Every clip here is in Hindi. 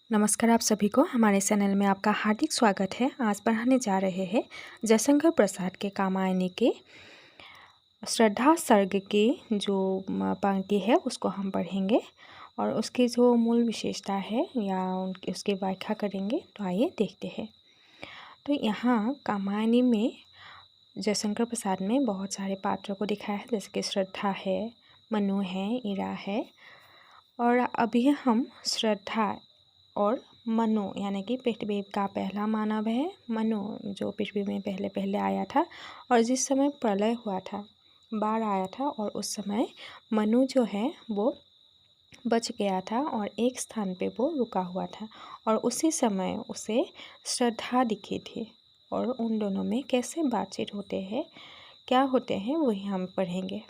नमस्कार आप सभी को हमारे चैनल में आपका हार्दिक स्वागत है। आज पढ़ाने जा रहे हैं जयशंकर प्रसाद के कामायनी के श्रद्धा सर्ग की जो पंक्ति है उसको हम पढ़ेंगे और उसकी जो मूल विशेषता है या उसकी व्याख्या करेंगे। तो आइए देखते हैं। तो यहाँ कामायनी में जयशंकर प्रसाद में बहुत सारे पात्रों को दिखाया है, जैसे कि श्रद्धा है, मनु है, ईरा है। और अभी हम श्रद्धा और मनु यानी कि पृथ्वी का पहला मानव है मनु, जो पृथ्वी में पहले पहले आया था और जिस समय प्रलय हुआ था, बाढ़ आया था, और उस समय मनु जो है वो बच गया था और एक स्थान पे वो रुका हुआ था और उसी समय उसे श्रद्धा दिखी थी। और उन दोनों में कैसे बातचीत होते हैं, क्या होते हैं, वही हम पढ़ेंगे।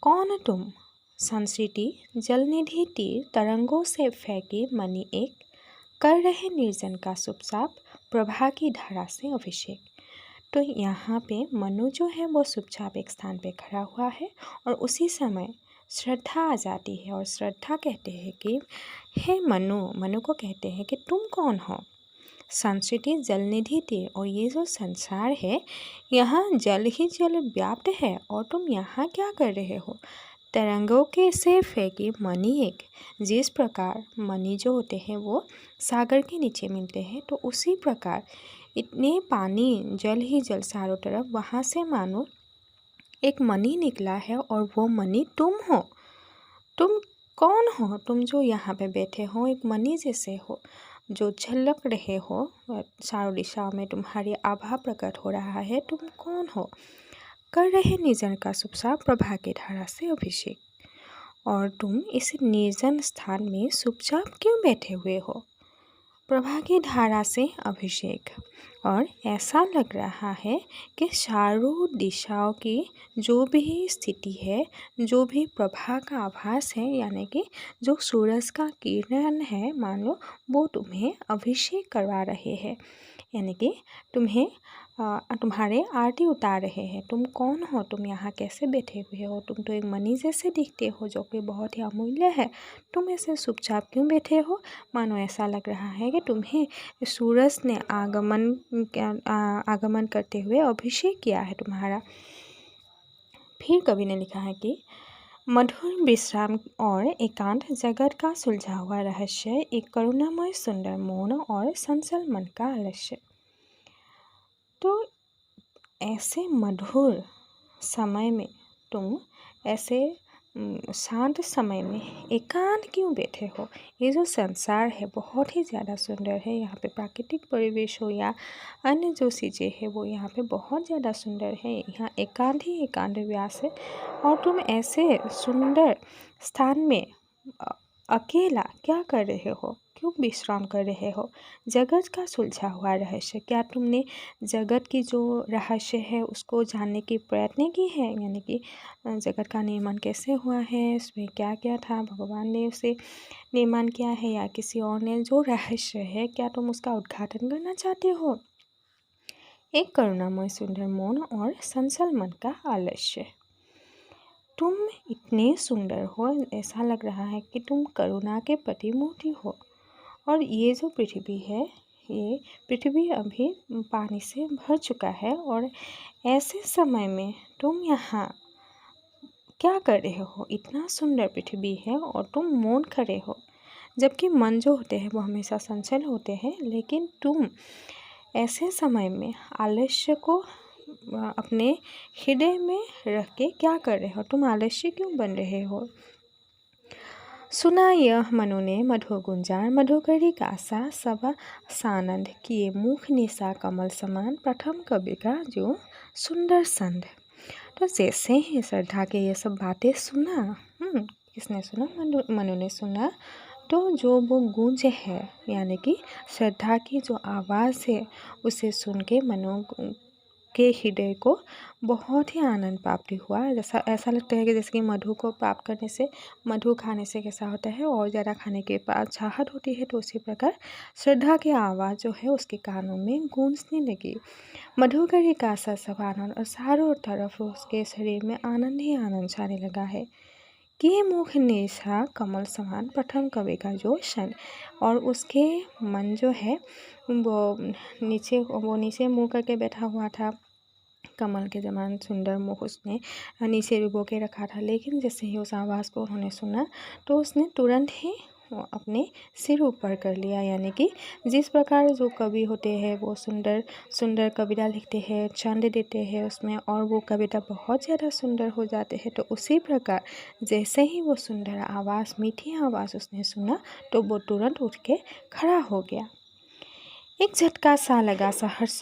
कौन तुम संस्कृति जलनिधि तीर तरंगों से फेंकी मणि एक, कर रहे निर्जन का सुपसाप प्रभा की धारा से अभिषेक। तो यहाँ पे मनु जो है वो चुपचाप एक स्थान पे खड़ा हुआ है और उसी समय श्रद्धा आ जाती है और श्रद्धा कहते हैं कि हे मनु को कहते हैं कि तुम कौन हो। संस्कृति जलनिधि तीर, और ये जो संसार है यहाँ जल ही जल व्याप्त है और तुम यहाँ क्या कर रहे हो। तरंगों के से फेंकी मणि एक, जिस प्रकार मणि जो होते हैं वो सागर के नीचे मिलते हैं, तो उसी प्रकार इतने पानी जल ही जल चारों तरफ, वहाँ से मानो एक मणि निकला है और वो मणि तुम हो। तुम कौन हो, तुम जो यहाँ पे बैठे हो एक मणि जैसे हो, जो झलक रहे हो चारों दिशाओं में, तुम्हारी आभा प्रकट हो रहा है। तुम कौन हो, कर रहे निर्जन का सुपसाप प्रभा की धारा से अभिषेक। और तुम इस निर्जन स्थान में चुपचाप क्यों बैठे हुए हो, प्रभा की धारा से अभिषेक। और ऐसा लग रहा है कि चारों दिशाओं की जो भी स्थिति है, जो भी प्रभा का आभास है, यानी कि जो सूरज का किरण है, मान लो वो तुम्हें अभिषेक करवा रहे हैं, यानी कि तुम्हें तुम्हारे आरती उतार रहे हैं। तुम कौन हो, तुम यहाँ कैसे बैठे हुए हो, तुम तो एक मणि जैसे दिखते हो जो कि बहुत ही अमूल्य है। तुम ऐसे चुपचाप क्यों बैठे हो, मानो ऐसा लग रहा है कि तुम्हें सूरज ने आगमन करते हुए अभिषेक किया है तुम्हारा। फिर कवि ने लिखा है कि मधुर विश्राम और एकांत जगत का सुलझा हुआ रहस्य, एक करुणामय सुंदर मौन और संचल मन का आलस्य। तो ऐसे मधुर समय में तुम ऐसे शांत समय में एकांत क्यों बैठे हो। ये जो संसार है बहुत ही ज़्यादा सुंदर है, यहाँ पे प्राकृतिक परिवेश हो या अन्य जो चीज़ें हैं वो यहाँ पे बहुत ज़्यादा सुंदर है। यहाँ एकांत ही एकांत व्यास है और तुम ऐसे सुंदर स्थान में अकेला क्या कर रहे हो, क्यों विश्राम कर रहे हो। जगत का सुलझा हुआ रहस्य, क्या तुमने जगत की जो रहस्य है उसको जानने की प्रयत्न की है, यानी कि जगत का निर्माण कैसे हुआ है, उसमें क्या क्या था, भगवान ने उसे निर्माण किया है या किसी और ने, जो रहस्य है क्या तुम उसका उद्घाटन करना चाहते हो। एक करुणामय सुंदर मौन और संचल मन का आलस्य। तुम इतने सुंदर हो, ऐसा लग रहा है कि तुम करुणा के प्रतिमूर्ति हो। और ये जो पृथ्वी है, ये पृथ्वी अभी पानी से भर चुका है और ऐसे समय में तुम यहाँ क्या कर रहे हो। इतना सुंदर पृथ्वी है और तुम मौन खड़े हो, जबकि मन जो होते हैं वो हमेशा संचल होते हैं, लेकिन तुम ऐसे समय में आलस्य को अपने हृदय में रख के क्या कर रहे हो, तुम आलस्य क्यों बन रहे हो। सुना यह मनु ने मधु गुंजार, मधुकरी कासा सब सानंद, किए मुख निशा कमल समान, प्रथम कवि का जो सुंदर संध। तो जैसे ही श्रद्धा के ये सब बातें सुना, किसने सुना, मनु ने सुना, तो जो वो गूंज है यानी कि श्रद्धा की जो आवाज़ है उसे सुन के मनु के हृदय को बहुत ही आनंद प्राप्त हुआ। जैसा ऐसा लगता है कि जैसे कि मधु को प्राप्त करने से, मधु खाने से कैसा होता है और ज़्यादा खाने के बाद चाहत होती है, तो उसी प्रकार श्रद्धा की आवाज़ जो है उसके कानों में गूंजने लगी। मधुकरी का सा सब आनंद, और चारों तरफ उसके शरीर में आनंद ही आनंद छाने लगा है। कि मुख निशा कमल समान प्रथम कवि का जो शन, और उसके मन जो है वो नीचे मुँह करके बैठा हुआ था। कमल के समान सुंदर मुख उसने नीचे डुबो के रखा था। लेकिन जैसे ही उस आवाज़ को उन्होंने सुना तो उसने तुरंत ही अपने सिर ऊपर कर लिया। यानी कि जिस प्रकार जो कवि होते हैं वो सुंदर सुंदर कविता लिखते हैं, छंद देते हैं उसमें, और वो कविता बहुत ज़्यादा सुंदर हो जाते हैं। तो उसी प्रकार जैसे ही वो सुंदर आवाज़, मीठी आवाज़ उसने सुना तो वो तुरंत उठ के खड़ा हो गया। एक झटका सा लगा सहर्ष,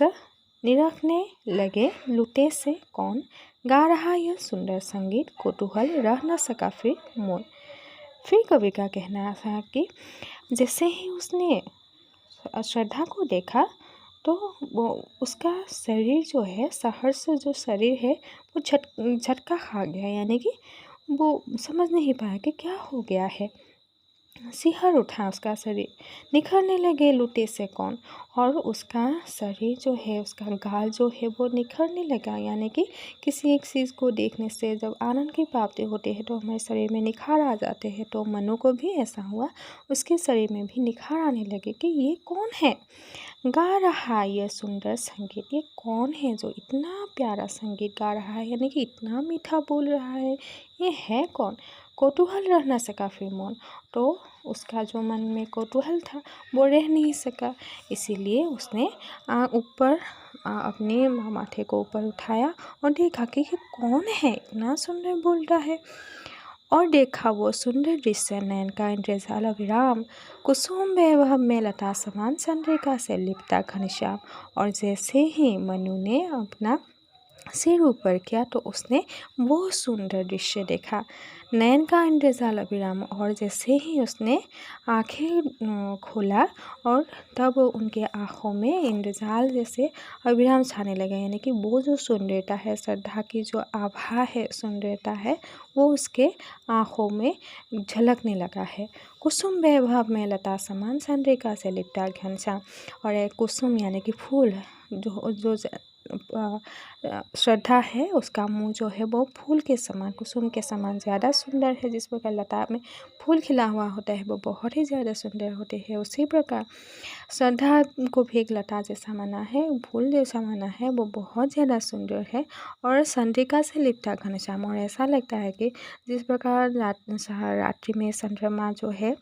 निरखने लगे लुटे से कौन, गा रहा यह सुंदर संगीत, कौतूहल रह न सका फिर मौन। फिर कवि का कहना था कि जैसे ही उसने श्रद्धा को देखा तो वो उसका शरीर जो है, सहर्ष जो शरीर है वो झटका खा गया। यानी कि वो समझ नहीं पाया कि क्या हो गया है। सिहर उठा उसका शरीर, निखरने लगे लुटे से कौन, और उसका शरीर जो है, उसका गाल जो है वो निखरने लगा। यानी कि किसी एक चीज़ को देखने से जब आनंद की प्राप्ति होती है तो हमारे शरीर में निखार आ जाते हैं। तो मनु को भी ऐसा हुआ, उसके शरीर में भी निखार आने लगे कि ये कौन है, गा रहा ये सुंदर संगीत, ये कौन है जो इतना प्यारा संगीत गा रहा है, यानी कि इतना मीठा बोल रहा है, ये है कौन। कौतूहल रह ना सका फिर मौन, तो उसका जो मन में कौतूहल था वो रह नहीं सका। इसीलिए उसने ऊपर अपने माथे को ऊपर उठाया और देखा कि ये कौन है, इतना सुंदर बोल रहा है। और देखा वो सुंदर दृश्य, नयन का इंद्रजाल अभिराम, कुसुम वैभव में लता समान, चंद्रिका से लिपटा घनश्याम। और जैसे ही मनु ने अपना सिर ऊपर किया तो उसने वो सुंदर दृश्य देखा, नयन का इंद्रजाल अभिराम। और जैसे ही उसने आंखें खोला और तब उनके आँखों में इंद्रजाल जैसे अभिराम छाने लगे। यानी कि वो जो सुंदरता है, श्रद्धा की जो आभा है, सुंदरता है, वो उसके आँखों में झलकने लगा है। कुसुम वैभव में लता समान, चंद्रिका से लिपटा घनश्याम। और एक कुसुम यानी कि फूल, जो श्रद्धा है उसका मुंह जो है वो फूल के समान, कुसुम के समान ज़्यादा सुंदर है। जिस प्रकार लता में फूल खिला हुआ होता है वो बहुत ही ज़्यादा सुंदर होते हैं, उसी प्रकार श्रद्धा को भी एक लता जैसा माना है, फूल जैसा माना है, वो बहुत ज़्यादा सुंदर है। और चंद्रिका से लिपटा घनश्याम, और ऐसा लगता है कि जिस प्रकार रात्रि में चंद्रमा जो है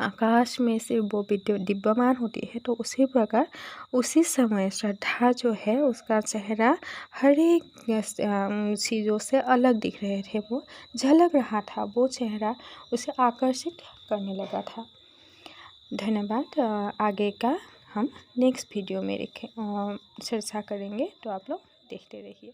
आकाश में से वो दिव्यमान होती है, तो उसी प्रकार उसी समय श्रद्धा जो है उसका चेहरा हर एक चीज़ों से अलग दिख रहे थे, वो झलक रहा था, वो चेहरा उसे आकर्षित करने लगा था। धन्यवाद। आगे का हम नेक्स्ट वीडियो में चर्चा करेंगे, तो आप लोग देखते रहिए।